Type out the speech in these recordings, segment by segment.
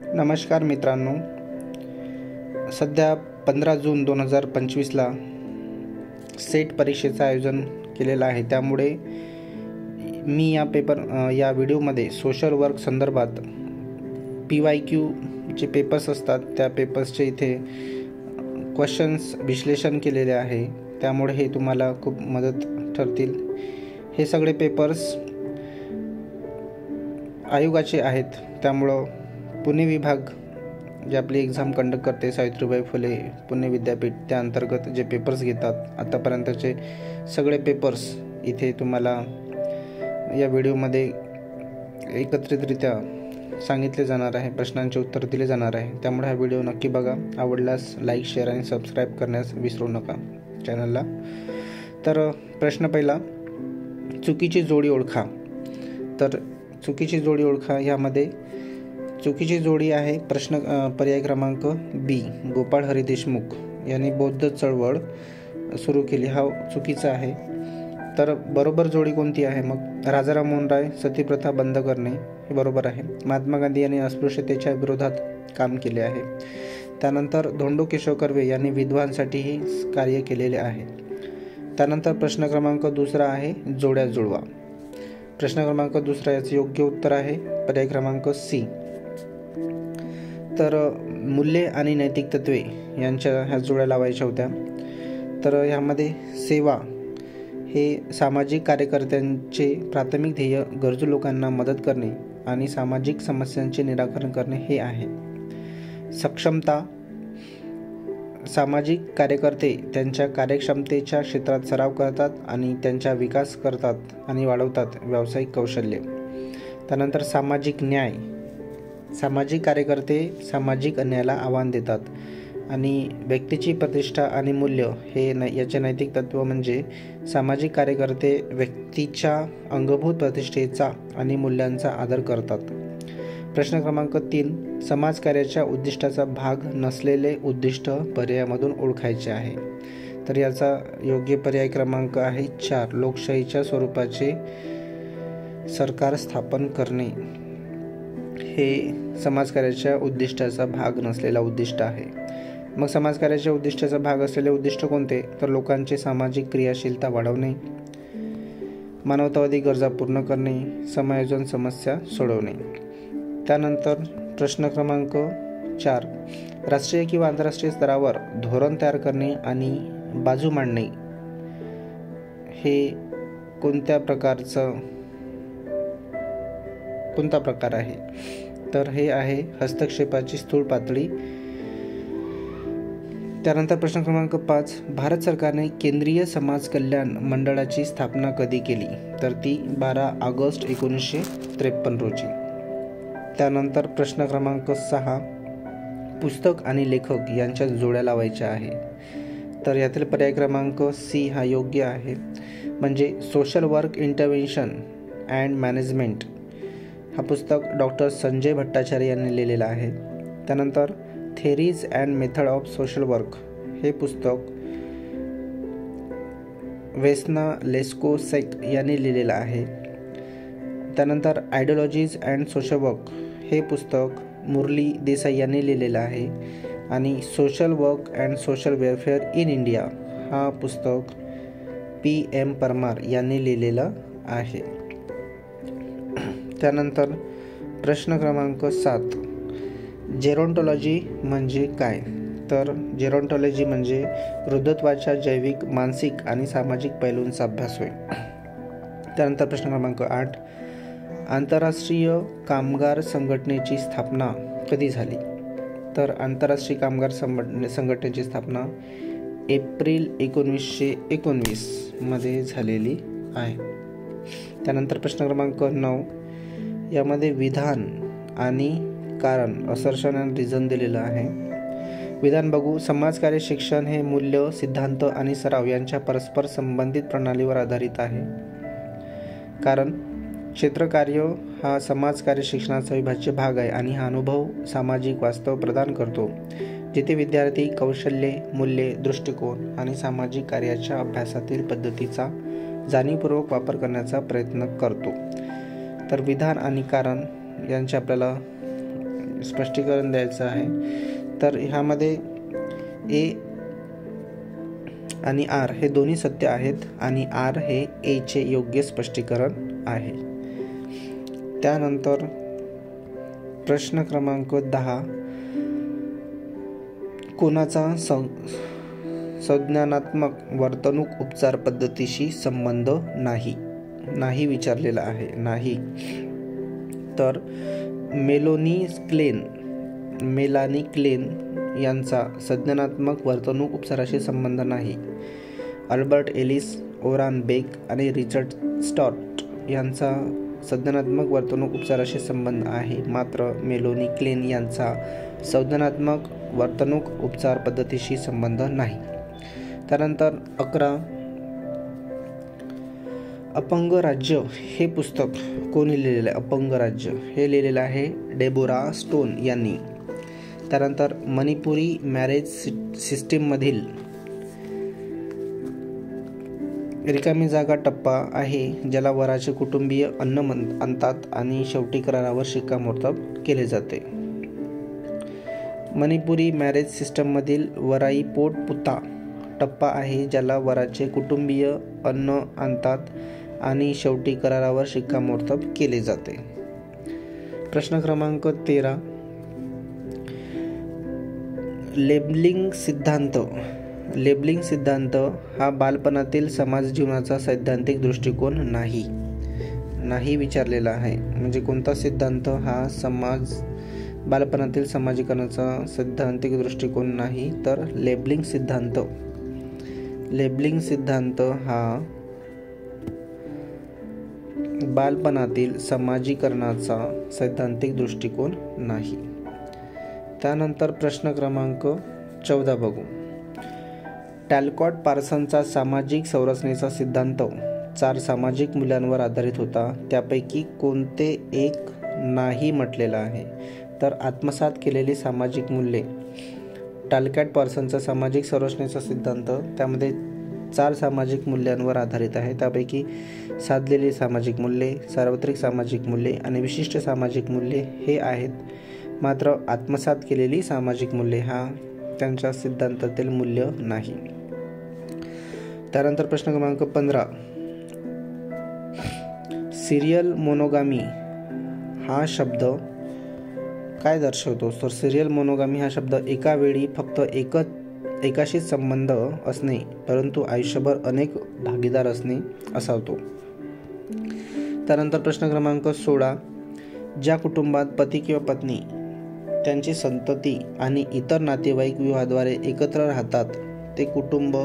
नमस्कार मित्रांनो, सध्या 15 जून 2025ला सेट परीक्षेचं आयोजन केलेलं आहे. त्यामुळे मी या व्हिडिओमध्ये सोशल वर्क संदर्भात PYQ जे पेपर्स असतात त्या पेपर्सचे इथे क्वेश्चन्स विश्लेषण केलेले आहे. त्यामुळे हे तुम्हाला खूप मदत ठरतील. हे सगळे पेपर्स आयोगाचे आहेत. त्यामुळं पुणे विभाग जे आपली एक्झाम कंडक्ट करते, सावित्रीबाई फुले पुणे विद्यापीठ, त्या अंतर्गत जे पेपर्स घेतात आतापर्यंतचे सगळे पेपर्स इथे तुम्हाला या व्हिडिओमध्ये एकत्रितरित्या सांगितले जाणार आहे, प्रश्नांचे उत्तर दिले जाणार आहे. त्यामुळे हा व्हिडिओ नक्की बघा. आवडल्यास लाईक, शेअर आणि सबस्क्राईब करण्यास विसरू नका चॅनलला. तर प्रश्न पहिला, चुकीची जोडी ओळखा. तर चुकीची जोडी ओळखा. ह्यामध्ये चुकीची जोडी आहे पर्याय क्रमांक बी, गोपाळ हरी देशमुख यांनी बौद्ध चळवळ सुरू केली. हा चुकीचा आहे. तर बरोबर जोडी कोणती आहे? मग राजाराम मोहन राय, सतीप्रथा बंद करणे, हे बरोबर आहे. महात्मा गांधी यांनी अस्पृश्यतेच्या विरोधात काम केले आहे. त्यानंतर धोंडो केशव कर्वे यांनी विधवांसाठीही कार्य केलेले आहे. त्यानंतर प्रश्न क्रमांक दुसरा आहे, जोड्या जुळवा. प्रश्न क्रमांक दुसरा याचे योग्य उत्तर आहे पर्याय क्रमांक सी. तर मूल्ये आणि नैतिक तत्वे यांच्या ह्या जोड्या लावायच्या होत्या. तर ह्यामध्ये सेवा हे सामाजिक कार्यकर्त्यांचे प्राथमिक ध्येय गरजू लोकांना मदत करणे आणि सामाजिक समस्यांचे निराकरण करणे हे आहे. सक्षमता, सामाजिक कार्यकर्ते त्यांच्या कार्यक्षमतेच्या क्षेत्रात सराव करतात आणि त्यांचा विकास करतात आणि वाढवतात व्यावसायिक कौशल्य. त्यानंतर सामाजिक न्याय, सामाजिक कार्यकर्ते सामाजिक अन्यायाला आव्हान देतात आणि व्यक्तीची प्रतिष्ठा आणि मूल्य हे याचे नैतिक तत्व म्हणजे सामाजिक कार्यकर्ते व्यक्तीच्या अंगभूत प्रतिष्ठेचा आणि मूल्यांचा आदर करतात. प्रश्न क्रमांक 3, समाजकार्याच्या उद्दिष्टाचा भाग नसलेले उद्दिष्ट पर्यायामधून ओळखायचे आहे. तर याचा योग्य पर्याय क्रमांक आहे 4, लोकशाहीच्या स्वरूपाचे सरकार स्थापन करणे. हे समाजकार्याच्या उद्दिष्टाचा भाग नसलेला उद्दिष्ट आहे. मग समाजकार्याच्या उद्दिष्टाचा भाग असलेले उद्दिष्ट कोणते? तर लोकांची सामाजिक क्रियाशीलता वाढवणे, मानवतावादी गरजा पूर्ण करणे, समायोजन समस्या सोडवणे. त्यानंतर प्रश्न क्रमांक 4, राष्ट्रीय किंवा आंतरराष्ट्रीय स्तरावर धोरण तयार करणे आणि बाजू मांडणे हे कोणता प्रकार आहे? तर हे आहे हस्तक्षेपाची स्थूल पातळी. त्यानंतर प्रश्न क्रमांक 5, भारत सरकारने केंद्रीय समाज कल्याण मंडळाची स्थापना कधी केली? तर ती 12 ऑगस्ट 1953 रोजी. त्यानंतर प्रश्न क्रमांक 6, पुस्तक आणि लेखक यांच्या जोड्या लावायच्या आहे. तर यातील पर्याय क्रमांक सी हा योग्य आहे. म्हणजे social work intervention and management हा पुस्तक डॉक्टर संजय भट्टाचार्य यांनी लिहिलेलं आहे. त्यानंतर theories and method of social work हे पुस्तक वेस्ना लेस्कोसेक यांनी लिहिलेलं आहे. त्यानंतर आयडिओलॉजीज अँड सोशल वर्क हे पुस्तक मुरली देसाई यांनी लिहिलेलं आहे. आणि social work and social welfare in India हा पुस्तक PM परमार यांनी लिहिलेलं आहे. त्यानंतर प्रश्न क्रमांक 7, जेरोंटॉलॉजी म्हणजे काय? तर जेरोंटॉलॉजी म्हणजे वृद्धत्वाच्या जैविक, मानसिक आणि सामाजिक पैलूंचा अभ्यास होय. त्यानंतर प्रश्न क्रमांक 8, आंतरराष्ट्रीय कामगार संघटनेची स्थापना कधी झाली? तर आंतरराष्ट्रीय कामगार संघटनेची स्थापना एप्रिल 1919 मध्ये झालेली आहे. त्यानंतर प्रश्न क्रमांक 9, यामध्ये विधान आणि कारण असर्शन अँड रिझन दिलेलं आहे. विधान बघू. समाजकार्य शिक्षण हे मूल्य, सिद्धांत आणि सराव यांच्या परस्पर संबंधित प्रणालीवर आधारित आहे. कारण क्षेत्रकार्य हा समाजकार्य शिक्षणाचा अविभाज्य भाग आहे आणि हा अनुभव सामाजिक वास्तव प्रदान करतो, जिथे विद्यार्थी कौशल्ये, मूल्ये, दृष्टिकोन आणि सामाजिक कार्याच्या अभ्यासातील पद्धतीचा जाणीवपूर्वक वापर करण्याचा प्रयत्न करतो. तर विधान आणि कारण यांचे आपल्याला स्पष्टीकरण द्यायचं आहे. तर ह्यामध्ये ए आणि आर हे दोन्ही सत्य आहेत आणि आर हे ए चे योग्य स्पष्टीकरण आहे. त्यानंतर प्रश्न क्रमांक 10, कोणाचा संज्ञानात्मक वर्तणूक उपचार पद्धतीशी संबंध नाही विचारलेला आहे. नाही तर मेलानी क्लेन यांचा संज्ञानात्मक वर्तणूक उपचाराशी संबंध नाही. अल्बर्ट एलिस, ओरान बेक आणि रिचर्ड स्टॉट यांचा संज्ञानात्मक वर्तणूक उपचाराशी संबंध आहे. मात्र मेलोनी क्लेन यांचा संज्ञानात्मक वर्तणूक उपचार पद्धतीशी संबंध नाही. त्यानंतर 11, अपंग राज्य हे पुस्तक कोणी लिहिलेलं आहे? अपंग राज्य हे लिहिलेलं आहे डेबोरा स्टोन यांनी. त्यानंतर मणिपुरी मॅरेज सिस्टीममधील रिकामी जागा टप्पा आहे ज्याला वराचे कुटुंबीय अन्न आणतात आणि शेवटी करारावर शिक्कामोर्तब केले जाते. मणिपुरी मॅरेज सिस्टममधील वराई पोट पुता टप्पा आहे ज्याला वराचे कुटुंबीय अन्न आणतात आणि शेवटी करारावर शिक्कामोर्तब केले जाते. प्रश्न क्रमांक 13, लेबलिंग सिद्धांत हा बालपणातील समाज जीवनाचा सैद्धांतिक दृष्टिकोन नाही विचारलेला आहे. म्हणजे कोणता सिद्धांत हा बालपणातील समाजीकरणाचा सैद्धांतिक दृष्टिकोन नाही, तर लेबलिंग सिद्धांत हा बालपणातील समाजीकरणाचा सैद्धांतिक दृष्टिकोन नाही. त्यानंतर प्रश्न क्रमांक 14 बघू. टॅलकॉट पार्सनचा सामाजिक संरचनेचा सिद्धांत 4 सामाजिक मूल्यांवर आधारित होता. त्यापैकी कोणते एक नाही म्हटलेलं आहे? तर आत्मसात केलेली सामाजिक मूल्ये. टॅलकॉट पार्सनचा सामाजिक संरचनेचा सिद्धांत त्यामध्ये 4 सामाजिक मूल्यांवर आधारित आहे. त्यापैकी साधलेली सामाजिक मूल्ये, सार्वत्रिक सामाजिक मूल्ये आणि विशिष्ट सामाजिक मूल्ये हे आहेत. मात्र आत्मसात केलेली सामाजिक मूल्ये हा त्यांच्या सिद्धांतातील मूल्य नाही. त्यानंतर प्रश्न क्रमांक 15, सिरियल मोनोगामी हा शब्द काय दर्शवतो? तर सिरियल मोनोगामी हा शब्द एका वेळी फक्त एकाशी संबंध असणे परंतु आयुष्यभर अनेक भागीदार असणे असा होतो. त्यानंतर प्रश्न क्रमांक 16, ज्या कुटुंबात पती किंवा पत्नी, त्यांची संतती आणि इतर नातेवाईक विवाहाद्वारे एकत्र राहतात ते कुटुंब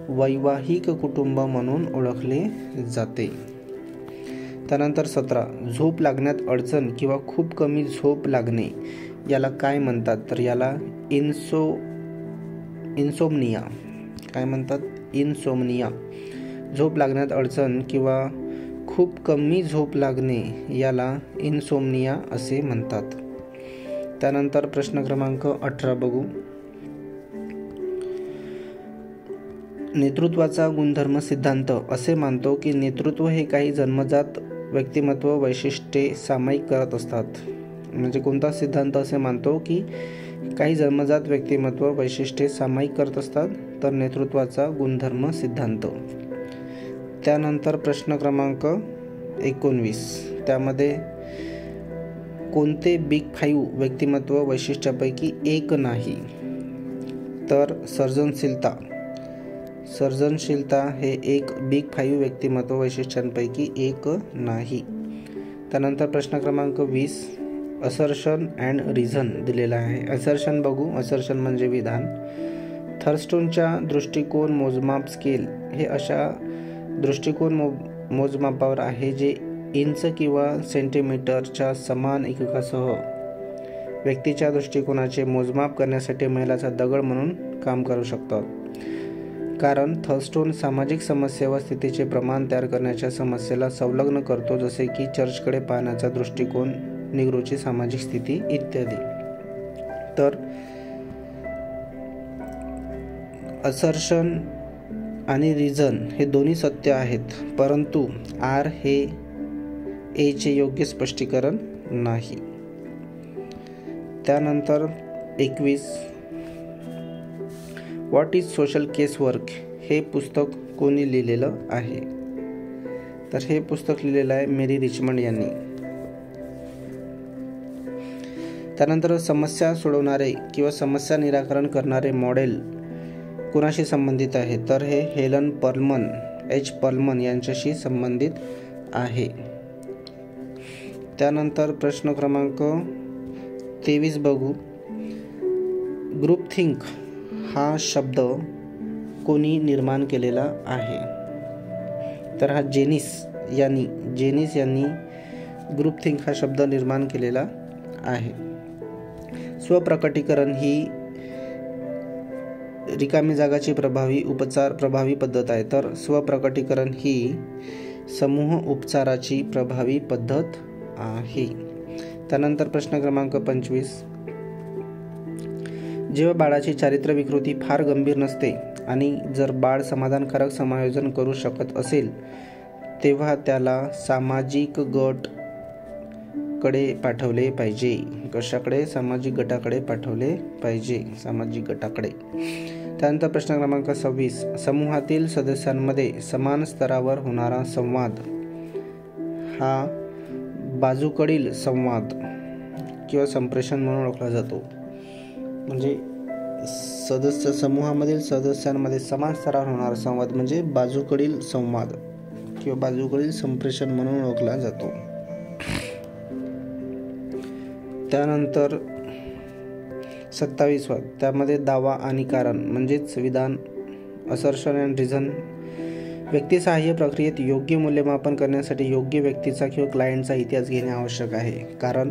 वैवाहिक कुटुंब म्हणून ओळखले जाते. त्यानंतर 17, झोप लागण्यात अडचण किंवा खूप कमी झोप लागणे याला काय म्हणतात? तर याला इन्सोमनिया. काय म्हणतात? इन्सोमनिया. झोप लागण्यात अडचण किंवा खूप कमी झोप लागणे याला इन्सोमनिया असे म्हणतात. त्यानंतर प्रश्न क्रमांक 18 बघू. नेतृत्वाचा गुणधर्म सिद्धांत असे मानतो की नेतृत्व हे काही जन्मजात व्यक्तिमत्व वैशिष्ट्ये सामायिक करत असतात. म्हणजे कोणता सिद्धांत असे मानतो की काही जन्मजात व्यक्तिमत्व वैशिष्ट्ये सामायिक करत असतात? तर नेतृत्वाचा गुणधर्म सिद्धांत. त्यानंतर प्रश्न क्रमांक 19, त्यामध्ये कोणते बिग 5 व्यक्तिमत्व वैशिष्ट्यापैकी एक नाही? तर सर्जनशीलता हे एक बिग 5 व्यक्तिमत्व वैशिष्ट्यांपैकी एक नाही. त्यानंतर प्रश्न क्रमांक 20, असर्शन अँड रिझन दिलेला आहे. असर्शन बघू. असर्शन म्हणजे विधान. थर्स्टोनच्या दृष्टिकोन मोजमाप स्केल हे अशा दृष्टिकोन मोजमापावर आहे जे इंच किंवा सेंटीमीटरच्या समान एककासह व्यक्तीच्या दृष्टिकोनाचे मोजमाप करण्यासाठी मैलाचा दगड म्हणून काम करू शकतात. कारण थर्स्टोन सामाजिक समस्या व स्थितीचे प्रमाण तयार करण्याच्या समस्येला संलग्न करतो, जसे की चर्चकडे पाहण्याचा दृष्टिकोन, निग्रोची सामाजिक स्थिती इत्यादी. तर असर्शन आणि रिझन हे दोन्ही सत्य आहेत, परंतु आर हे ए चे योग्य स्पष्टीकरण नाही. त्यानंतर 21 what is social case work हे पुस्तक कोणी लिहिलेलं आहे? तर हे पुस्तक लिहिलेलं आहे मेरी रिचमंड यांनी. त्यानंतर समस्या सोडवणारे किंवा समस्या निराकरण करणारे मॉडेल कुणाशी संबंधित आहे? तर हे हेलन पर्लमन पर्लमन यांच्याशी संबंधित आहे. त्यानंतर प्रश्न क्रमांक 23 बघू. ग्रुप थिंक हा शब्द कोणी निर्माण केलेला आहे? तर हा जेनिस यांनी ग्रुप थिंक हा शब्द निर्माण केलेला आहे. स्वप्रकटीकरण ही रिकामी जागाची प्रभावी पद्धत आहे. तर स्वप्रकटीकरण ही समूह उपचाराची प्रभावी पद्धत आहे. त्यानंतर प्रश्न क्रमांक 25 जेव्हा बाळाची चारित्र्य विकृती फार गंभीर नसते आणि जर बाळ समाधानकारक समायोजन करू शकत असेल तेव्हा त्याला सामाजिक गट कडे पाठवले पाहिजे. कशाकडे? सामाजिक गटाकडे पाठवले पाहिजे. सामाजिक गटाकडे. त्यानंतर प्रश्न क्रमांक 26 समूहातील सदस्यांमध्ये समान स्तरावर होणारा संवाद हा बाजूकडील संवाद किंवा संप्रेषण म्हणून ओळखला जातो. म्हणजे समूहामधील सदस्यांमध्ये समान स्तरावर होणारा संवाद म्हणजे बाजूकडील संवाद किंवा बाजूकडील संप्रेषण म्हणून ओळखला जातो. त्यानंतर 27 त्यामध्ये दावा आणि कारण म्हणजेच विधान असर्शन अँड रिझन. व्यक्ती सहाय्य प्रक्रियेत योग्य मूल्यमापन करण्यासाठी योग्य व्यक्तीचा किंवा क्लायंटचा इतिहास घेणे आवश्यक आहे, कारण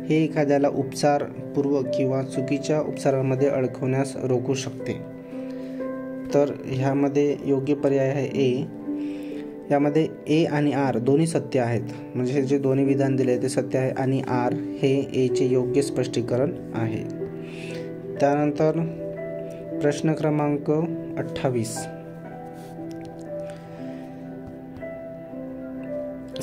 हे एखाद्याला उपचार पूर्व किंवा चुकीच्या उपचारांमध्ये अडकवण्यास रोखू शकते. तर ह्यामध्ये योग्य पर्याय आहे ए. यामध्ये ए आणि आर दोन्ही सत्य आहेत. म्हणजे हे जे दोन्ही विधान दिले ते सत्य आहे आणि आर हे ए चे योग्य स्पष्टीकरण आहे. त्यानंतर प्रश्न क्रमांक 28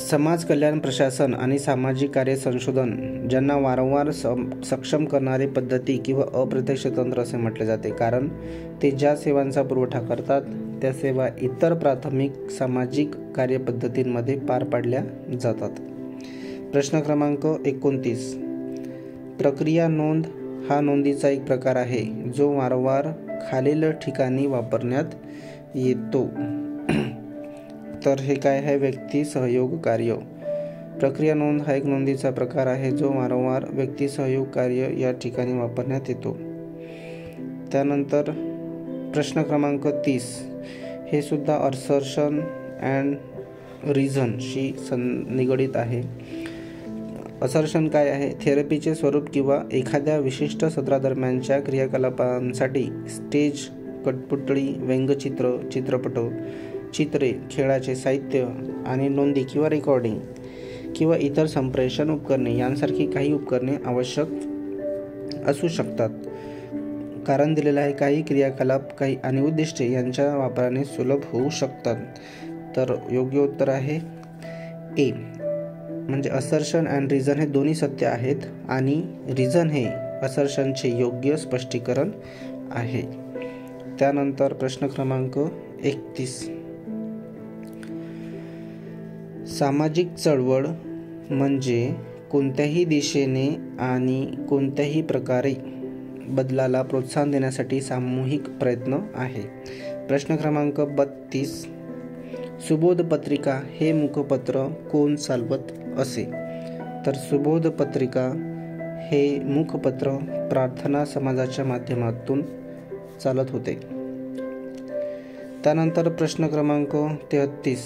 समाज कल्याण प्रशासन आणि सामाजिक कार्य संशोधन ज्यांना वारंवार सक्षम करणारे पद्धती किंवा अप्रत्यक्ष तंत्र असे म्हटले जाते, कारण ते ज्या सेवांचा पुरवठा करतात त्या सेवा इतर प्राथमिक सामाजिक कार्यपद्धतींमध्ये पार पाडल्या जातात. प्रश्न क्रमांक 29 प्रक्रिया नोंद हा नोंदीचा एक प्रकार आहे जो वारंवार खालील ठिकाणी वापरण्यात येतो. तर हे काय आहे? व्यक्ती सहयोग कार्य. प्रक्रिया नोंद हा एक नोंदीचा प्रकार आहे जो वारंवार व्यक्ती सहयोग कार्य या ठिकाणी वापरण्यात येतो. त्यानंतर प्रश्न क्रमांक 30 हे सुद्धा असर्शन अँड रिझनशी निगडित आहे. असर्शन काय आहे? थेरपीचे स्वरूप किंवा एखाद्या विशिष्ट सत्रादरम्यानच्या क्रियाकलापांसाठी स्टेज, कठपुतळी, व्यंगचित्र, चित्रे, खेळाचे साहित्य आणि नोंदी किंवा रेकॉर्डिंग किंवा इतर संप्रेषण उपकरणे यांसारखी काही उपकरणे आवश्यक असू शकतात. कारण दिलेलं आहे काही क्रियाकलाप काही आणि उद्दिष्टे यांच्या वापराने सुलभ होऊ शकतात. तर योग्य उत्तर आहे ए. म्हणजे असर्शन अँड रिझन हे दोन्ही सत्य आहेत आणि रिझन हे असर्शनचे योग्य स्पष्टीकरण आहे. त्यानंतर प्रश्न क्रमांक 31 सामाजिक चळवळ म्हणजे कोणत्याही दिशेने आणि कोणत्याही प्रकारे बदलाला प्रोत्साहन देण्यासाठी सामूहिक प्रयत्न आहे. प्रश्न क्रमांक 32 सुबोध पत्रिका हे मुखपत्र कोण चालवत असे? तर सुबोध पत्रिका हे मुखपत्र प्रार्थना समाजाच्या माध्यमातून चालत होते. त्यानंतर प्रश्न क्रमांक 33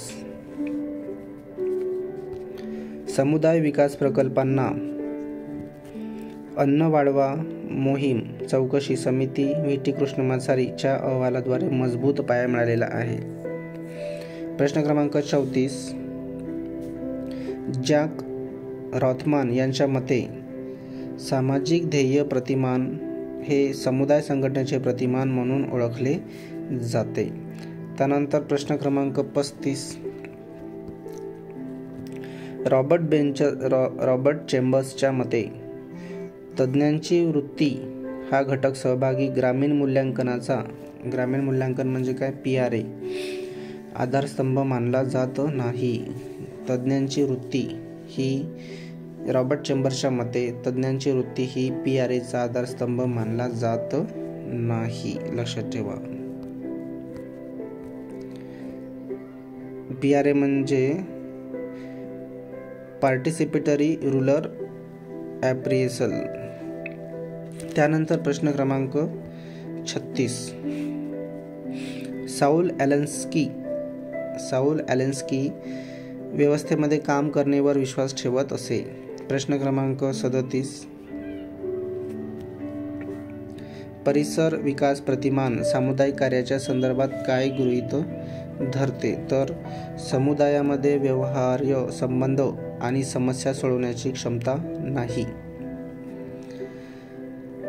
समुदाय विकास प्रकल्पांना अन्न वाढवा मोहीम चौकशी समिती व्ही.टी. कृष्णमाचारीच्या अहवालाद्वारे मजबूत पाया मिळालेला आहे. प्रश्न क्रमांक 34 जॅक रॉथमान यांच्या मते सामाजिक ध्येय प्रतिमान हे समुदाय संघटनेचे प्रतिमान म्हणून ओळखले जाते. त्यानंतर प्रश्न क्रमांक 35 रॉबर्ट चेंबर्सच्या मते तज्ज्ञांची वृत्ती हा घटक सहभागी ग्रामीण मूल्यांकन म्हणजे काय, PRA आधारस्तंभ मानला जात नाही. तज्ज्ञांची वृत्ती ही रॉबर्ट चेंबर्सच्या मते तज्ज्ञांची वृत्ती ही PRAचा आधारस्तंभ मानला जात नाही. लक्षात ठेवा. PRA म्हणजे पार्टिसिपेटरी रूरल अप्रिएसल. त्यानंतर प्रश्न क्रमांक 36. साऊल ॲलेन्स्की व्यवस्थेमध्ये काम करण्यावर विश्वास ठेवत असे. प्रश्न क्रमांक 37. परिसर विकास प्रतिमान सामुदायिक कार्याच्या संदर्भात काय गृहीत धरते? तर समुदायामध्ये व्यवहार्य संबंध आणि समस्या सोडवण्याची क्षमता नाही.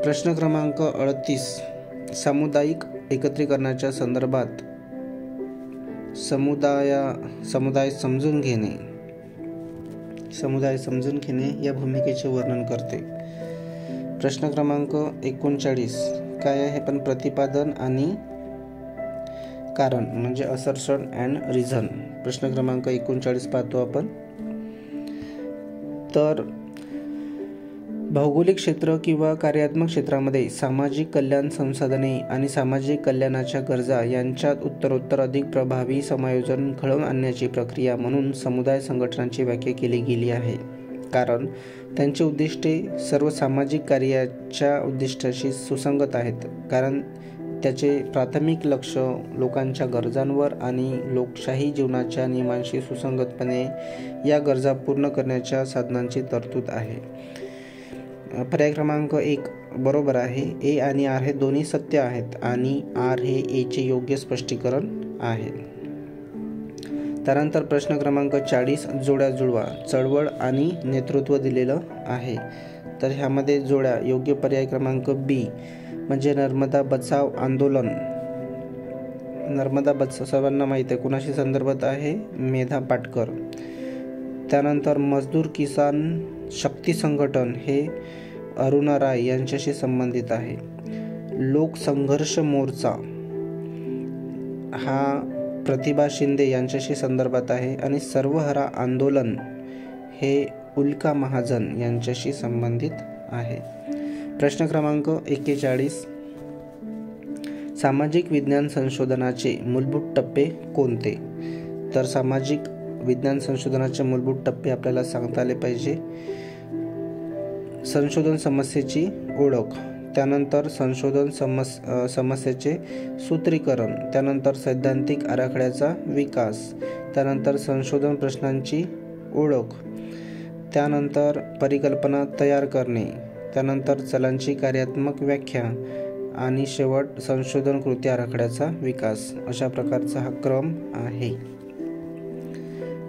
प्रश्न क्रमांक 38. सामुदायिक एकत्रीकरणाच्या संदर्भात समुदाय समजून घेणे या भूमिकेचे वर्णन करते. प्रश्न क्रमांक 39. काय आहे पण प्रतिपादन आणि कारण म्हणजे असर्शन अँड रिझन. प्रश्न क्रमांक 39 पाहतो आपण. तर भौगोलिक क्षेत्र किंवा कार्यात्मक क्षेत्रामध्ये सामाजिक कल्याण संसाधने आणि सामाजिक कल्याणाच्या गरजा यांच्यात उत्तरोत्तर अधिक प्रभावी समायोजन घडवून आणण्याची प्रक्रिया म्हणून समुदाय संघटनांची व्याख्या केली गेली आहे. कारण त्यांची उद्दिष्टे सर्व सामाजिक कार्याच्या उद्दिष्टाशी सुसंगत आहेत. कारण त्याचे प्राथमिक लक्ष लोकांच्या गरजांवर आणि लोकशाही जीवनाच्या नियमांशी सुसंगतपणे या गरजा पूर्ण करण्याच्या साधनांची तरतूद आहे. पर्याय क्रमांक 1 बरोबर आहे. ए आणि आर हे दोन्ही सत्य आहेत आणि आर हे एचे योग्य स्पष्टीकरण आहे. त्यानंतर प्रश्न क्रमांक 40. जोड्या जुळवा. चळवळ आणि नेतृत्व दिलेलं आहे. तर ह्यामध्ये जोड्या योग्य पर्याय क्रमांक बी म्हणजे नर्मदा बचाव आंदोलन. नर्मदा बचाव सर्वांना माहीत आहे कुणाशी संदर्भात आहे, मेधा पाटकर. त्यानंतर मजदूर किसान शक्ती संघटन हे अरुणा राय यांच्याशी संबंधित आहे. लोक संघर्ष मोर्चा हा प्रतिभा शिंदे यांच्याशी संदर्भात आहे आणि सर्वहरा आंदोलन हे उल्का महाजन यांच्याशी संबंधित आहे. प्रश्न क्रमांक 41. सामाजिक विज्ञान संशोधनाचे मूलभूत टप्पे कोणते? तर सामाजिक विज्ञान संशोधनाचे मूलभूत टप्पे आपल्याला सांगता आले पाहिजे. संशोधन समस्येची ओळख, त्यानंतर संशोधन समस्येचे सूत्रीकरण, त्यानंतर सैद्धांतिक आराखड्याचा विकास, त्यानंतर संशोधन प्रश्नांची ओळख, त्यानंतर परिकल्पना तयार करणे, त्यानंतर चलांची कार्यात्मक व्याख्या आणि शेवट संशोधन कृती आराखड्याचा विकास. अशा प्रकारचा हा क्रम आहे.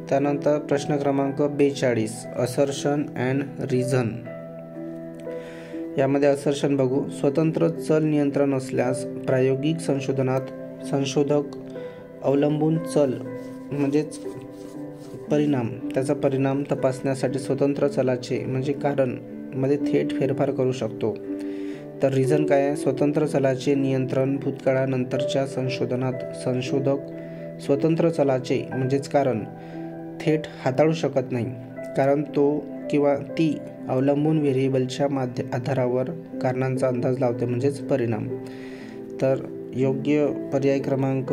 त्यानंतर प्रश्न क्रमांक 42. Assertion and reason. यामध्ये असर्शन बघू. स्वतंत्र चल नियंत्रण असल्यास प्रायोगिक संशोधनात संशोधक अवलंबून चल म्हणजेच त्याचा परिणाम तपासण्यासाठी स्वतंत्र चलाचे म्हणजे कारण मध्ये थेट फेरफार करू शकतो. तर रिझन काय आहे? स्वतंत्र चलाचे नियंत्रण भूतकाळानंतरच्या संशोधनात संशोधक स्वतंत्र चलाचे म्हणजेच कारण थेट हाताळू शकत नाही, कारण तो किंवा ती अवलंबून व्हेरिएबलच्या आधारावर कारणांचा अंदाज लावते म्हणजेच परिणाम. तर योग्य पर्याय क्रमांक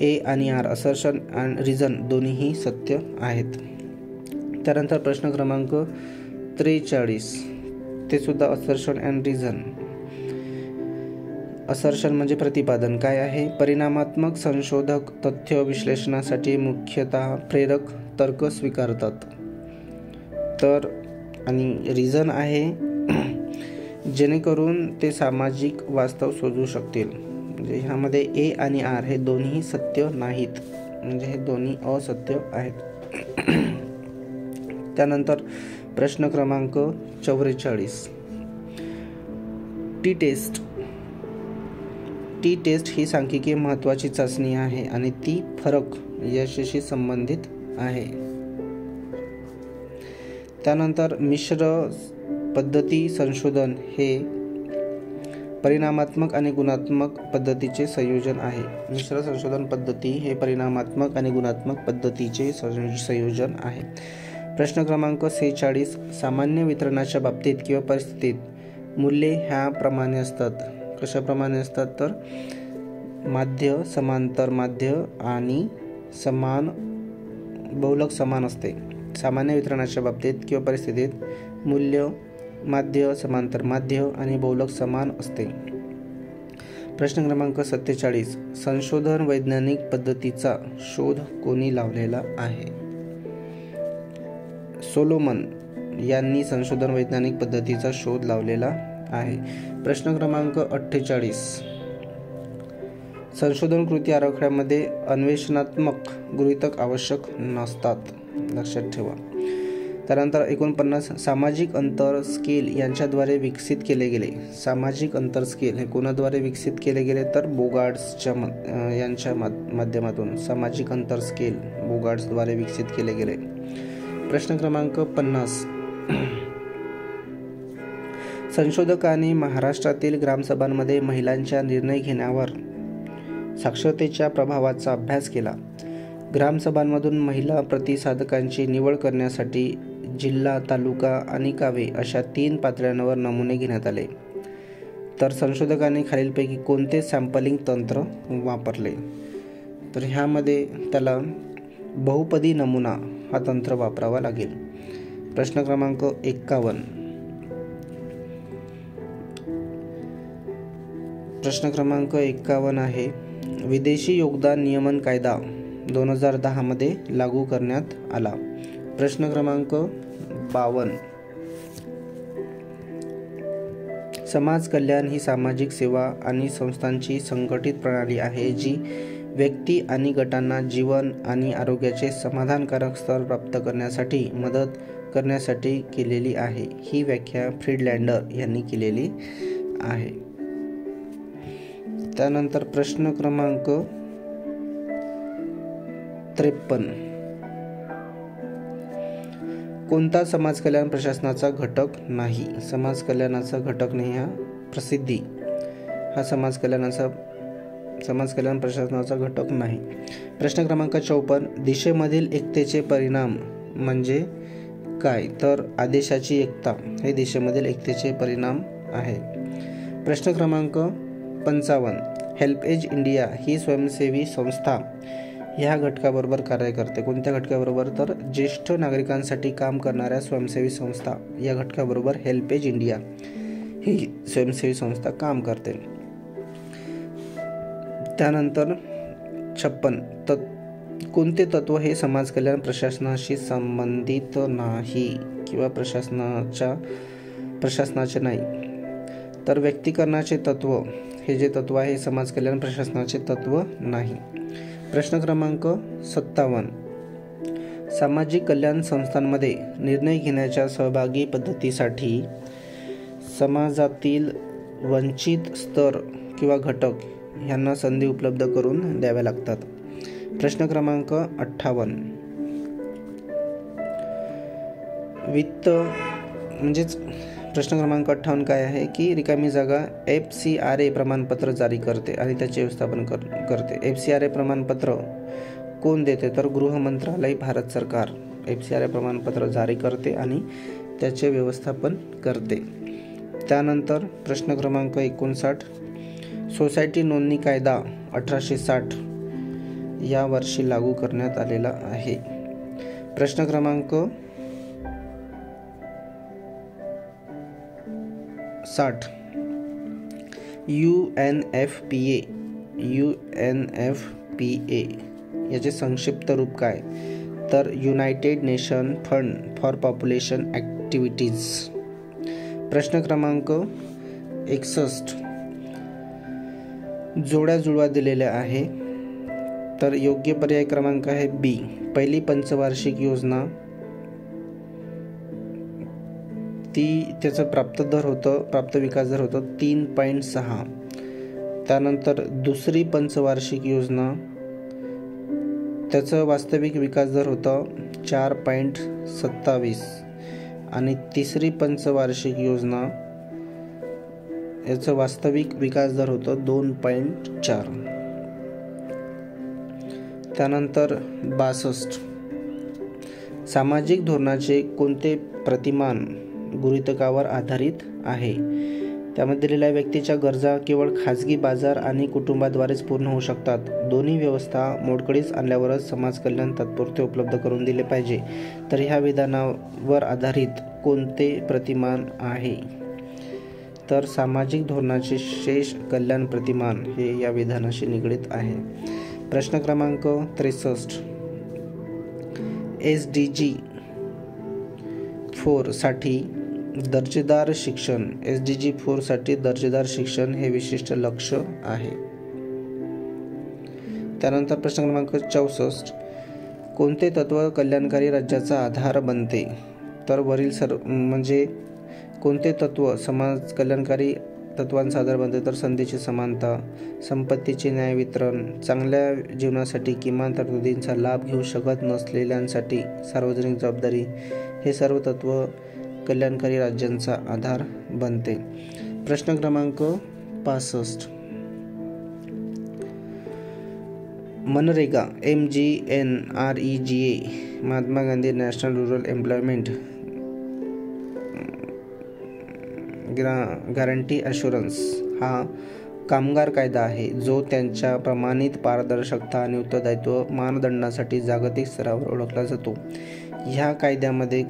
ए आणि आर असर्शन अँड रिझन दोन्हीही सत्य आहेत. त्यानंतर प्रश्न क्रमांक 43. ते सुद्धा असर्शन अँड रिझन. असर्शन म्हणजे प्रतिपादन काय आहे? परिणामात्मक संशोधक तथ्य विश्लेषणासाठी मुख्यतः प्रेरक तर्क स्वीकारतात. तर आणि रिझन आहे जेणेकरून ते सामाजिक वास्तव शोधू शकतील. म्हणजे ह्यामध्ये ए आणि आर हे दोन्ही सत्य नाहीत, म्हणजे हे दोन्ही असत्य आहेत. त्यानंतर प्रश्न क्रमांक 44. टी टेस्ट ही सांख्यिकीय महत्त्वाची चाचणी आहे आणि ती फरक यशाशी संबंधित आहे. त्यानंतर पद्धती संशोधन हे परिणामात्मक आणि गुणात्मक पद्धतीचे संयोजन आहे. मिश्र संशोधन पद्धती हे परिणामात्मक आणि गुणात्मक पद्धतीचे संयोजन आहे. प्रश्न क्रमांक 46. सामान्य वितरणाच्या बाबतीत किंवा परिस्थितीत मूल्ये ह्याप्रमाणे असतात. कशाप्रमाणे असतात तर माध्य, समांतर माध्य आणि समान बहुलक समान असते. सामान्य वितरणाच्या बाबतीत किंवा परिस्थितीत मूल्य माध्य, समांतर माध्य आणि बहुलक समान असते. प्रश्न क्रमांक 47. संशोधन वैज्ञानिक पद्धतीचा शोध कोणी लावलेला आहे? सोलोमन यांनी संशोधन वैज्ञानिक पद्धतीचा शोध लावलेला आहे. प्रश्न क्रमांक 48. संशोधन कृती आराखड्यामध्ये अन्वेषणात्मक गृहीतक आवश्यक नसतात. लक्षात ठेवा. त्यानंतर 49. सामाजिक अंतर स्केल यांच्याद्वारे विकसित केले गेले. सामाजिक अंतर स्केल हे कोणाद्वारे विकसित केले गेले तर बोगार्ड्सच्या यांच्या माध्यमातून सामाजिक अंतर स्केल बोगार्ड्सद्वारे विकसित केले गेले. प्रश्न क्रमांक 50. संशोधकांनी महाराष्ट्रातील ग्रामसभांमध्ये महिलांच्या निर्णय घेण्यावर साक्षरतेच्या प्रभावाचा अभ्यास केला. ग्रामसभांमधून महिला प्रतिसादकांची निवड करण्यासाठी जिल्हा, तालुका आणि गावे अशा 3 पातळ्यांवर नमुने घेण्यात आले. तर संशोधकांनी खालीलपैकी कोणते सॅम्पलिंग तंत्र वापरले? तर ह्यामध्ये त्याला बहुपदी नमुना हा तंत्र वापरावा लागेल. प्रश्न क्रमांक 51. प्रश्न क्रमांक 51 आहे विदेशी योगदान नियमन कायदा 2010 मध्ये लागू करण्यात आला. प्रश्न क्रमांक 52. समाज कल्याण ही सामाजिक सेवा आणि संस्थांची संघटित प्रणाली आहे जी व्यक्ती आणि गटांना जीवन आणि आरोग्याचे समाधानकारक स्तर प्राप्त करण्यासाठी मदत करण्यासाठी केलेली आहे. ही व्याख्या फ्रीडलँडर यांनी केलेली आहे. त्यानंतर प्रश्न क्रमांक 53. कोणता समाज कल्याण प्रशासनाचा घटक नाही? समाज कल्याणाचा घटक नाही हा प्रसिद्धी हा समाज कल्याण प्रशासनाचा घटक नाही. प्रश्न क्रमांक 54. दिशेमधील एकतेचे परिणाम म्हणजे काय? तर आदेशाची एकता हे दिशेमधील एकतेचे परिणाम आहे. प्रश्न क्रमांक 55. हेल्पेज इंडिया ही स्वयंसेवी संस्था ह्या घटकाबरोबर कार्य करते. कोणत्या घटकाबरोबर? तर ज्येष्ठ नागरिकांसाठी काम करणाऱ्या स्वयंसेवी संस्था या घटकाबरोबर हेल्पेज इंडिया ही स्वयंसेवी संस्था काम करते. त्यानंतर 56. कोणते तत्व हे समाज कल्याण प्रशासनाशी संबंधित नाही किंवा प्रशासनाचे नाही? तर व्यक्तीकरणाचे तत्व हे जे तत्व आहे समाज कल्याण प्रशासनाचे तत्व नाही. प्रश्न क्रमांक 57. सामाजिक कल्याण संस्थांमध्ये निर्णय घेण्याच्या सहभागी पद्धतीसाठी समाजातील वंचित स्तर किंवा घटक यांना संधी उपलब्ध करून द्याव्या लागतात. प्रश्न क्रमांक 58. वित्त म्हणजेच प्रश्न क्रमांक 58 काय आहे की रिकामी जागा FCRA प्रमाणपत्र जारी करते आणि त्याचे व्यवस्थापन करते. FCRA प्रमाणपत्र कोण देते? तर गृह मंत्रालय, भारत सरकार FCRA प्रमाणपत्र जारी करते आणि त्याचे व्यवस्थापन करते. त्यानंतर प्रश्न क्रमांक 59. सोसायटी नोंदणी कायदा 1860 या वर्षी लागू करण्यात आलेला आहे. प्रश्न क्रमांक 60. UNFPA याचे संक्षिप्त रूप काय? तर United nation fund for population activities. प्रश्न क्रमांक 61. जोड्या जुळवा दिलेल्या आहे. तर योग्य पर्याय क्रमांक आहे B. पहिली पंचवार्षिक योजना त्याचं प्राप्त विकास दर होतं 3.6. त्यानंतर दुसरी पंचवार्षिक योजना त्याचं वास्तविक विकास दर होतं 4.27 आणि तिसरी पंचवार्षिक योजना याचं वास्तविक विकास दर होतं 2.4. त्यानंतर 62 सामाजिक धोरणाचे कोणते प्रतिमान गृहीतकावर आधारित आहे? त्यामध्ये दिलेल्या व्यक्तीच्या गरजा केवळ खाजगी बाजार आणि कुटुंबाद्वारेच पूर्ण होऊ शकतात. दोन्ही व्यवस्था मोडकळीस आणल्यावरच समाज कल्याण तात्पुरते उपलब्ध करून दिले पाहिजे. तर ह्या विधानावर आधारित कोणते प्रतिमान आहे? तर सामाजिक धोरणाचे शेष कल्याण प्रतिमान हे या विधानाशी निगडीत आहे. प्रश्न क्रमांक 63 SDG 4 साठी दर्जेदार शिक्षण. SDG 4 साठी दर्जेदार शिक्षण हे विशिष्ट लक्ष्य आहे. त्यानंतर प्रश्न क्रमांक 64 कोणते तत्व कल्याणकारी राज्याचा आधार बनते? तर वरील म्हणजे कोणते तत्व समाज कल्याणकारी तत्वांचा आधार बनते? तर संधीची समानता, संपत्तीचे न्याय वितरण, चांगल्या जीवनासाठी किमान तरतुदींचा लाभ घेऊ शकत नसलेल्यांसाठी सार्वजनिक जबाबदारी, हे सर्व तत्व कल्याणकारी राज्यांचा आधार बनते. प्रश्न क्रमांक 65 MNREGA MGNREGA Mahatma Gandhi national rural employment guarantee assurance हा कामगार कायदा आहे, जो त्यांच्या प्रमाणित पारदर्शकता आणि उत्तरदायित्व मानदंडासाठी जागतिक स्तरावर ओळखला जातो. ह्या कायद्यामध्ये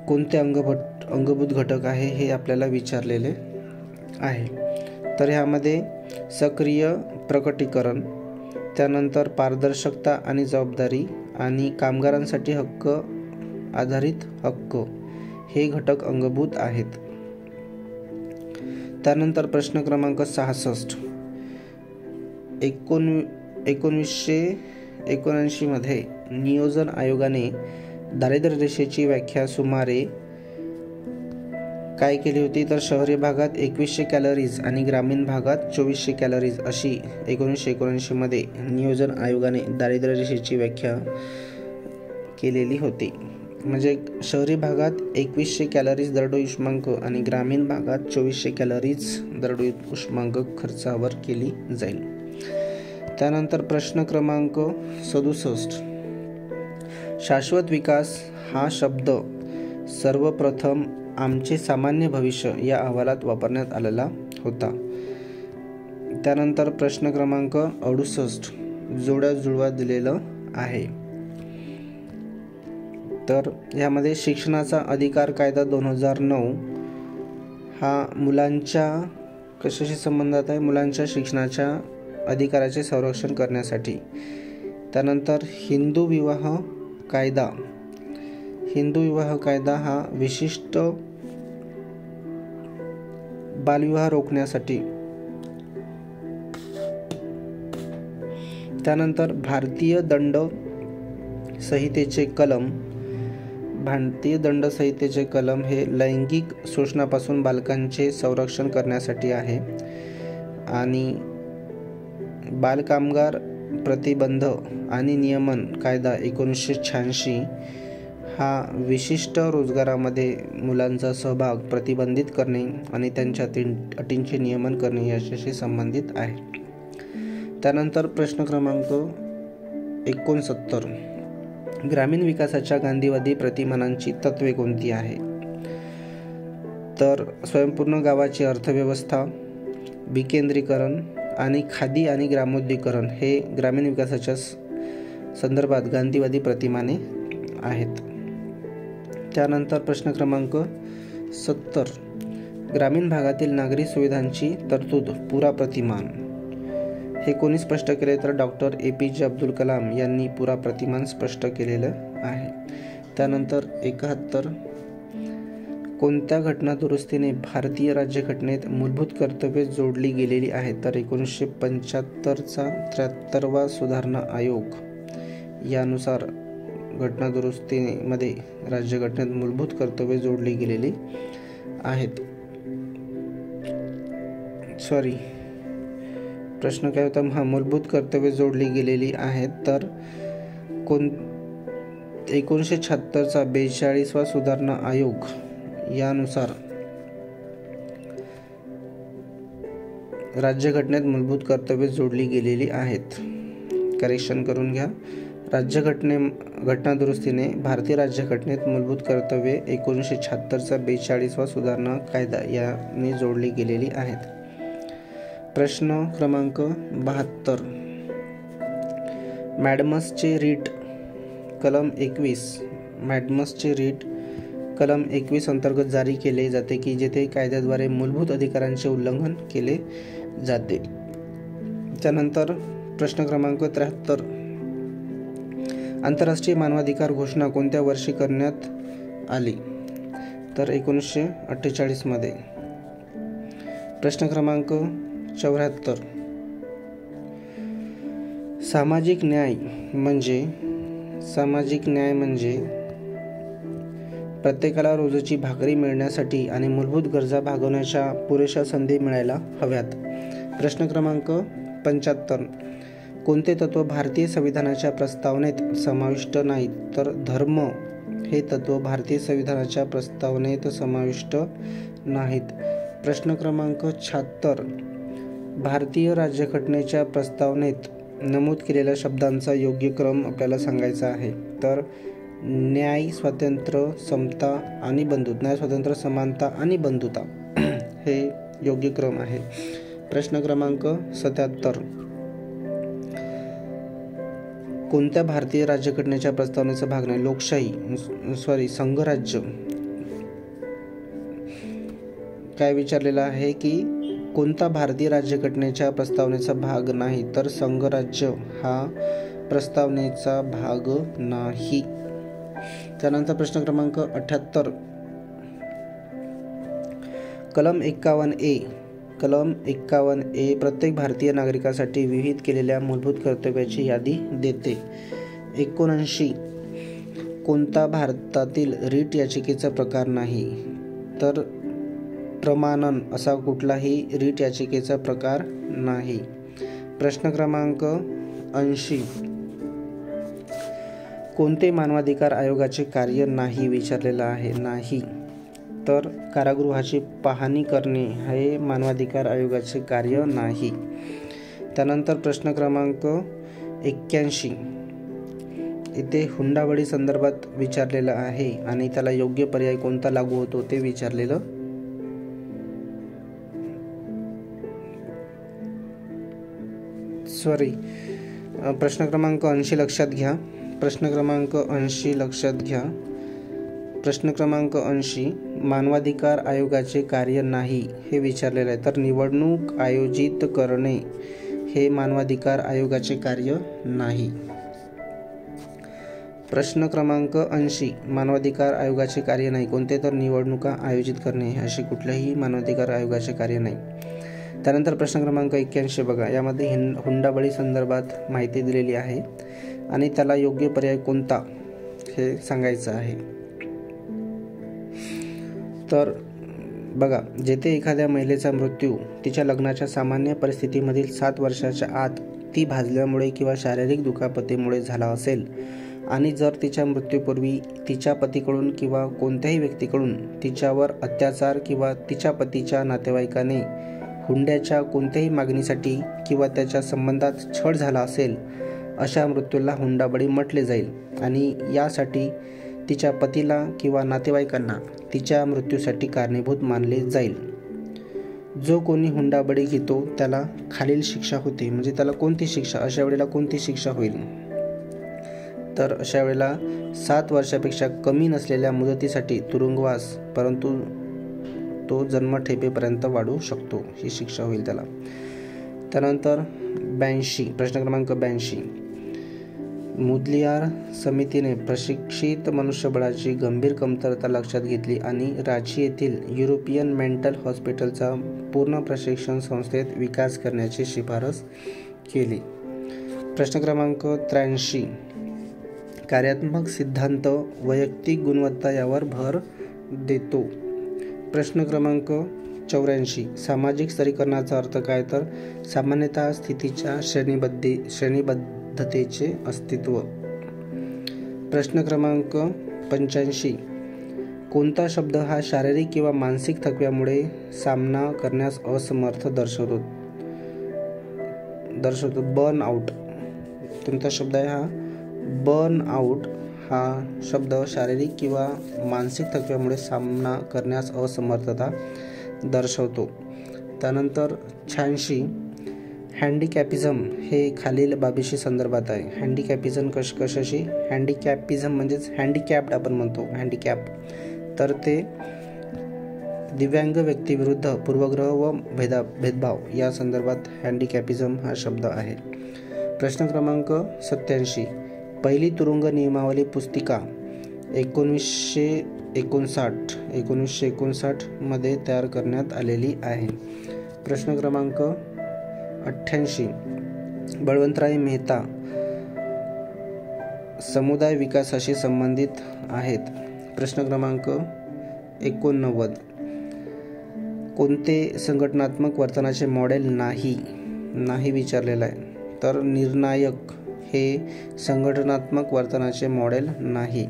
कोणते अंगभूत घटक आहे हे आपल्याला विचारलेले आहे. तर ह्यामध्ये सक्रिय प्रकटीकरण, त्यानंतर पारदर्शकता आणि जबाबदारी आणि कामगारांसाठी हक्क आधारित हक्क हे घटक अंगभूत आहेत. त्यानंतर प्रश्न क्रमांक 66 1979 मध्ये नियोजन आयोगाने दारिद्र्य रेषेची व्याख्या सुमारे काय केली होती? तर शहरी भागात 2100 कॅलरीज आणि ग्रामीण भागात 2400 कॅलरीज अशी 1979 मध्ये नियोजन आयोगाने दारिद्र्य रेषेची व्याख्या केलेली होती. म्हणजे शहरी भागात 2100 कॅलरीज दरडोई उष्मांक आणि ग्रामीण भागात 2400 कॅलरीज दरडोई उष्मांक खर्चावर केली जाईल. त्यानंतर प्रश्न क्रमांक 67 शाश्वत विकास हा शब्द सर्वप्रथम आमचे सामान्य भविष्य या अहवालात वापरण्यात आलेला होता. त्यानंतर प्रश्न क्रमांक 68 जोड्या जुळवा दिलेलं आहे. तर ह्यामध्ये शिक्षणाचा अधिकार कायदा 2009 हा मुलांच्या कशाशी संबंधात आहे? मुलांच्या शिक्षणाच्या अधिकाराचे संरक्षण करण्यासाठी. त्यानंतर हिंदू विवाह कायदा हा विशिष्ट बालविवाह रोखण्यासाठी. त्यानंतर भारतीय दंड संहितेचे कलम हे लैंगिक शोषणापासून बालकांचे संरक्षण करण्यासाठी आहे. आणि बालकामगार प्रतिबंध आणि नियमन कायदा 1986 हा विशिष्ट रोजगारामध्ये मुलांचा सहभाग प्रतिबंधित करणे आणि त्यांच्या अटींचे नियमन करणे याच्याशी संबंधित आहे. त्यानंतर प्रश्न क्रमांक 69 ग्रामीण विकासाच्या गांधीवादी प्रतिमानांची तत्वे कोणती आहे? तर स्वयंपूर्ण गावाची अर्थव्यवस्था, विकेंद्रीकरण आणि खादी आणि ग्रामोद्योगीकरण हे ग्रामीण विकासाच्या संदर्भात गांधीवादी प्रतिमाने आहेत. त्यानंतर प्रश्न क्रमांक 70 ग्रामीण भागातील नागरी सुविधांची तरतूद पुरा प्रतिमान हे कोणी स्पष्ट केले? तर डॉक्टर APJ अब्दुल कलाम यांनी पुरा प्रतिमान स्पष्ट केलेलं आहे. त्यानंतर 71 कोणत्या घटना दुरुस्तीने भारतीय राज्यघटनेत मूलभूत कर्तव्ये जोडली गेलेली आहेत? तर 1975चा 73वा सुधारणा आयोग यानुसार घटना दुरुस्तीमध्ये राज्यघटनेत मूलभूत कर्तव्ये जोडली गेलेली आहेत. प्रश्न काय होता? मूलभूत कर्तव्ये जोडली गेलेली आहेत. तर 1976चा 42वा सुधारणा आयोग यानुसार राज्यघटनेत मूलभूत कर्तव्ये जोडली गेलेली आहेत. करेक्शन करून घ्या. घटना दुरुस्तीने भारतीय राज्यघटनेत मूलभूत कर्तव्ये 1976चा 42वा सुधारणा कायदा याने जोडली गेलेली आहेत. प्रश्न क्रमांक 72. मॅडमसचे रीट कलम 21 अंतर्गत जारी केले जाते की जेथे कायद्याद्वारे मूलभूत अधिकारांचे उल्लंघन केले जाते. त्यानंतर प्रश्न क्रमांक 73. आंतरराष्ट्रीय मानवाधिकार घोषणा कोणत्या वर्षी करण्यात आली? तर 1948 मध्ये. प्रश्न क्रमांक 74. सामाजिक न्याय म्हणजे प्रत्येकाला रोजची भाकरी मिळण्यासाठी आणि मूलभूत गरजा भागवण्याच्या पुरेशा संधी मिळायला हव्यात. प्रश्न क्रमांक 75. कोणते तत्व भारतीय संविधानाच्या प्रस्तावनेत समाविष्ट नाहीत? तर धर्म हे तत्व भारतीय संविधानाच्या प्रस्तावनेत समाविष्ट नाहीत. प्रश्न क्रमांक 76. भारतीय राज्यघटनेच्या प्रस्तावनेत नमूद केलेल्या शब्दांचा योग्य क्रम आपल्याला सांगायचा आहे. तर न्याय, स्वातंत्र्य, समता आणि बंधुता, न्याय, स्वातंत्र्य, समानता आणि बंधुता हे योग्य क्रम आहे. प्रश्न क्रमांक 77. कोणत्या भारतीय राज्यघटनेच्या प्रस्तावनेचा भाग नाही? संघराज्य. काय विचारलेलं आहे की कोणता भारतीय राज्यघटनेच्या प्रस्तावनेचा भाग नाही? तर संघराज्य हा प्रस्तावनेचा भाग नाही. त्यानंतर प्रश्न क्रमांक 78. कलम 51A प्रत्येक भारतीय नागरिकासाठी विहित केलेल्या मूलभूत कर्तव्याची यादी देते. 79. कोणता भारतातील रीट याचिकेचा प्रकार नाही? तर प्रमाणन असा कुठलाही रीट याचिकेचा प्रकार नाही. प्रश्न क्रमांक 80. कोणते मानवाधिकार आयोगाचे कार्य नाही विचारलेलं आहे? नाही. तर कारागृहाची पाहणी करणे हे मानवाधिकार आयोगाचे कार्य नाही. त्यानंतर प्रश्न क्रमांक 81. इथे हुंडाबळी संदर्भात विचारलेलं आहे आणि त्याला योग्य पर्याय कोणता लागू होतो ते विचारलेलं. प्रश्न क्रमांक 80 लक्षात घ्या. प्रश्न क्रमांक 80 मानवाधिकार आयोगाचे कार्य नाही हे विचारलेलं आहे. तर निवडणूक आयोजित करणे हे मानवाधिकार आयोगाचे कार्य नाही. प्रश्न क्रमांक 80 मानवाधिकार आयोगाचे कार्य नाही कोणते? तर निवडणुका आयोजित करणे असे कुठल्याही मानवाधिकार आयोगाचे कार्य नाही. त्यानंतर प्रश्न क्रमांक 81 बघा, यामध्ये हुंडाबळी संदर्भात माहिती दिलेली आहे आणि त्याला योग्य पर्याय कोणता हे सांगायचं आहे. तर बघा, जेथे एखाद्या महिलेचा मृत्यू तिच्या लग्नाच्या सामान्य परिस्थितीमधील 7 वर्षाच्या आत ती भाजल्यामुळे किंवा शारीरिक दुखापतीमुळे झाला असेल आणि जर तिच्या मृत्यूपूर्वी तिच्या पतीकडून किंवा कोणत्याही व्यक्तीकडून तिच्यावर अत्याचार किंवा तिच्या पतीच्या नातेवाईकाने हुंड्याच्या कोणत्याही मागणीसाठी किंवा त्याच्या संबंधात छळ झाला असेल, अशा मृत्यूला हुंडाबळी म्हटले जाईल आणि यासाठी तिच्या पतीला किंवा नातेवाईकांना तिच्या मृत्यूसाठी कारणीभूत मानले जाईल. जो कोणी हुंडाबळी घेतो त्याला खालील शिक्षा होते. म्हणजे त्याला कोणती शिक्षा, अशा वेळेला कोणती शिक्षा होईल? तर अशा वेळेला 7 वर्षापेक्षा कमी नसलेल्या मुदतीसाठी तुरुंगवास, परंतु तो जन्मठेपेपर्यंत वाढू शकतो, ही शिक्षा होईल त्याला. त्यानंतर 82 प्रश्न क्रमांक 82 मुदलियार समितीने प्रशिक्षित मनुष्यबळाची गंभीर कमतरता लक्षात घेतली आणि रांची येथील युरोपियन मेंटल हॉस्पिटलचा पूर्ण प्रशिक्षण संस्थेत विकास करण्याची शिफारस केली. प्रश्न क्रमांक 83 कार्यात्मक सिद्धांत वैयक्तिक गुणवत्ता यावर भर देतो. प्रश्न क्रमांक 84 सामाजिक स्तरीकरणाचा अर्थ काय? तर सामान्यतः स्थितीच्या श्रेणीबद्धतेचे अस्तित्व. प्रश्न क्रमांक 85. कोणता शब्द हा शारीरिक किंवा मानसिक थकव्यामुळे सामना करण्यास असमर्थ दर्शवतो? Burn out. कोणता शब्द आहे हा? बर्न आउट हा शब्द शारीरिक किंवा मानसिक थकव्यामुळे सामना करण्यास असमर्थता दर्शवतो. त्यानंतर 86. हँडिकॅपिझम हे खालील बाबीशी संदर्भात आहे. हँडिकॅपिझम कशाशी? हँडिकॅपिझम म्हणजेच हँडिकॅप्ड आपण म्हणतो, हँडिकॅप. तर ते दिव्यांग व्यक्तीविरुद्ध पूर्वग्रह व भेदभाव या संदर्भात हँडिकॅपिझम हा शब्द आहे. प्रश्न क्रमांक 87. पहिली तुरुंग नियमावली पुस्तिका 1959 मध्ये तयार करण्यात आलेली आहे. प्रश्न क्रमांक 88. बळवंतराय मेहता समुदाय विकासाशी संबंधित आहेत. प्रश्न क्रमांक 89. कोणते संघटनात्मक वर्तनाचे मॉडेल नाही विचारलेलं आहे. तर निर्णायक हे संघटनात्मक वर्तनाचे मॉडेल नाही.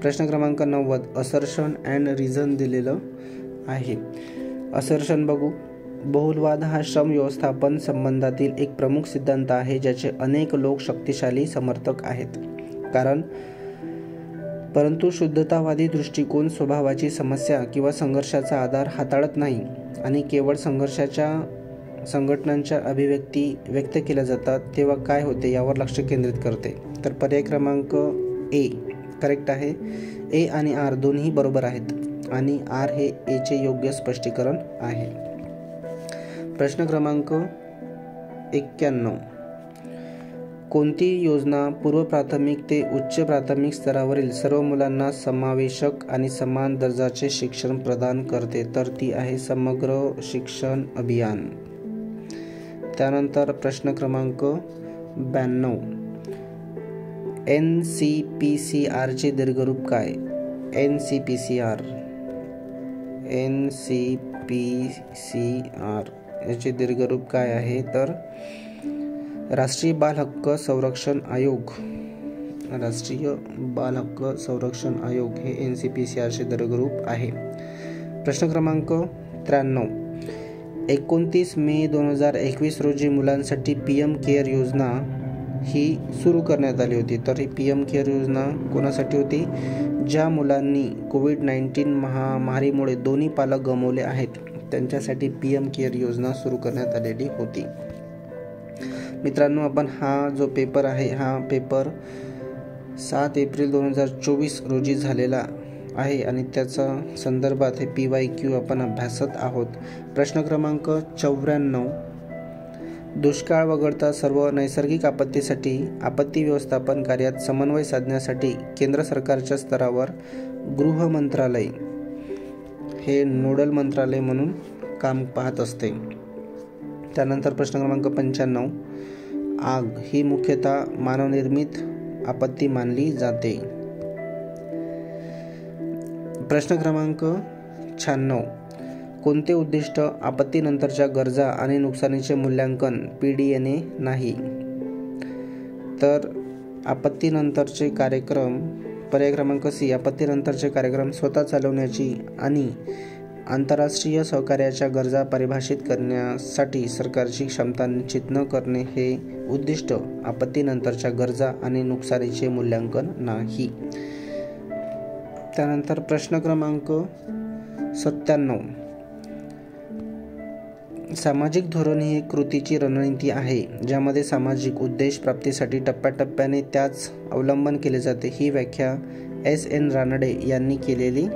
प्रश्न क्रमांक 90. असर्शन अँड रिझन दिलेलं आहे. असर्शन बघू. बहुलवाद हा श्रम व्यवस्थापन संबंधातील एक प्रमुख सिद्धांत आहे ज्याचे अनेक लोक शक्तिशाली समर्थक आहेत. परंतु शुद्धतावादी दृष्टिकोन स्वभावाची समस्या किंवा संघर्षाचा आधार हाताळत नाही आणि केवळ संघटनांच्या अभिव्यक्ती व्यक्त केल्या जातात तेव्हा काय होते यावर लक्ष केंद्रित करते. तर पर्याय क्रमांक ए करेक्ट आहे. ए आणि आर दोन्ही बरोबर आहेत आणि आर हे ए चे योग्य स्पष्टीकरण आहे. प्रश्न क्रमांक 91. कोणती योजना पूर्व प्राथमिक ते उच्च प्राथमिक स्तरावरील सर्व मुलांना समावेशक आणि समान दर्जाचे शिक्षण प्रदान करते? तर ती आहे समग्र शिक्षण अभियान. त्यानंतर प्रश्न क्रमांक 92. NCPCR चे दीर्घरूप काय? NCPCR याचे दीर्घरूप काय आहे? तर राष्ट्रीय बाल हक्क संरक्षण आयोग. राष्ट्रीय बाल हक्क संरक्षण आयोग हे NCPCR चे दीर्घरूप आहे. प्रश्न क्रमांक 93. 29 मे 2021 रोजी मुलांसाठी PM केअर योजना ही सुरू करण्यात आली होती. तर ही PM केअर योजना कोणासाठी होती? ज्या मुलांनी कोविड-19 महामारीमुळे दोन्ही पालक गमावले आहेत त्यांच्यासाठी PM केअर योजना सुरू करण्यात आलेली होती. मित्रांनो, आपण हा जो पेपर आहे हा पेपर 7 एप्रिल 2024 रोजी झालेला आहे आणि त्याचा संदर्भात हे PYQ आपण अभ्यासत आहोत. प्रश्न क्रमांक 94. दुष्काळ वगळता सर्व नैसर्गिक आपत्तीसाठी आपत्ती व्यवस्थापन कार्यात समन्वय साधण्यासाठी केंद्र सरकारच्या स्तरावर गृह मंत्रालय हे नोडल मंत्रालय म्हणून काम पाहत असते. त्यानंतर प्रश्न क्रमांक 95. आग ही मुख्यतः मानवनिर्मित आपत्ती मानली जाते. प्रश्न क्रमांक 96. कोणते उद्दिष्ट आपत्तीनंतरच्या गरजा आणि नुकसानीचे मूल्यांकन PDA नाही? तर आपत्तीनंतरचे कार्यक्रम पर्याय क्रमांक C. आपत्तीनंतरचे कार्यक्रम स्वतः चालवण्याची आणि आंतरराष्ट्रीय सहकार्याच्या गरजा परिभाषित करण्यासाठी सरकारची क्षमता निश्चित न करणे हे उद्दिष्ट आपत्तीनंतरच्या गरजा आणि नुकसानीचे मूल्यांकन नाही. त्यानंतर प्रश्न क्रमांक 97. सामाजिक धोरण ही एक कृतीची रणनीती आहे ज्यामध्ये सामाजिक उद्देश प्राप्तीसाठी टप्प्याटप्प्याने त्याच अवलंबन केले जाते. ही व्याख्या S.N. रानडे यांनी केलेली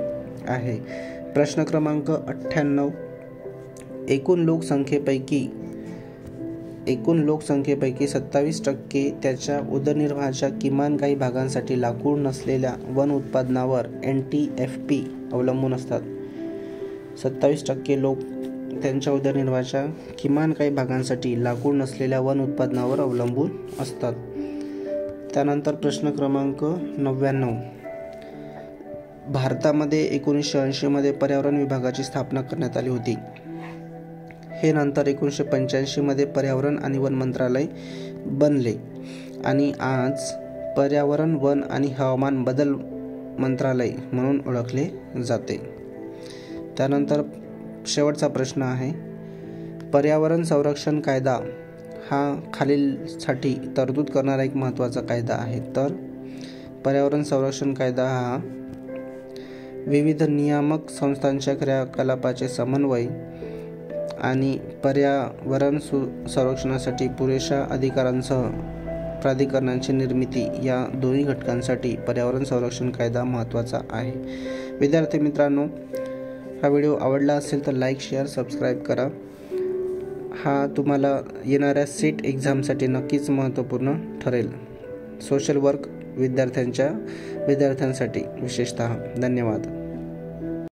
आहे. प्रश्न क्रमांक 98. एकूण लोकसंख्येपैकी 27% त्याच्या उदरनिर्वाहाच्या किमान काही भागांसाठी लाकूड नसलेल्या वन उत्पादनावर NTFP अवलंबून असतात. 27% लोक त्यांच्या उदरनिर्वाहाच्या किमान काही भागांसाठी लाकूड नसलेल्या वन उत्पादनावर अवलंबून असतात. त्यानंतर प्रश्न क्रमांक 99. भारतामध्ये 1980 मध्ये पर्यावरण विभागाची स्थापना करण्यात आली होती. हे नंतर 1985 मध्ये पर्यावरण आणि वन मंत्रालय बनले आणि आज पर्यावरण, वन आणि हवामान बदल मंत्रालय म्हणून ओळखले जाते. त्यानंतर शेवटचा प्रश्न आहे, पर्यावरण संरक्षण कायदा हा खालीलसाठी तरतूद करणारा एक महत्त्वाचा कायदा आहे. तर पर्यावरण संरक्षण कायदा हा विविध नियामक संस्थांच्या क्रियाकलापाचे समन्वय आणि पर्यावरण संरक्षणासाठी पुरेशा अधिकारांसह प्राधिकरणांची निर्मिती या दोन्ही घटकांसाठी पर्यावरण संरक्षण कायदा महत्त्वाचा आहे. विद्यार्थी मित्रांनो, हा व्हिडिओ आवडला असेल तर लाईक, शेअर, सबस्क्राईब करा. हा तुम्हाला येणाऱ्या सेट एक्झामसाठी नक्कीच महत्त्वपूर्ण ठरेल. सोशल वर्क विद्यार्थ्यांसाठी विशेषतः. धन्यवाद.